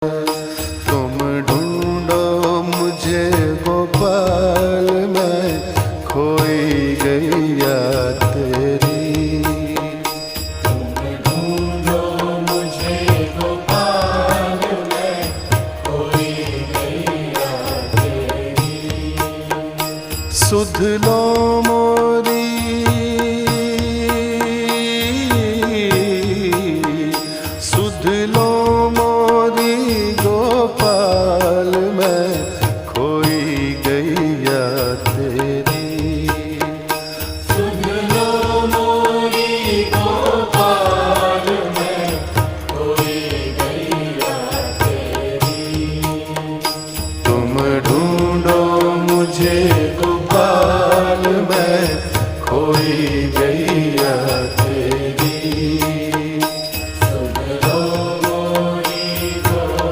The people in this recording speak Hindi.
तुम ढूंढो मुझे गोपाल, मैं खोई गैया तेरी। तुम ढूंढो मुझे गोपाल, मैं खोई गैया तेरी। सुध लो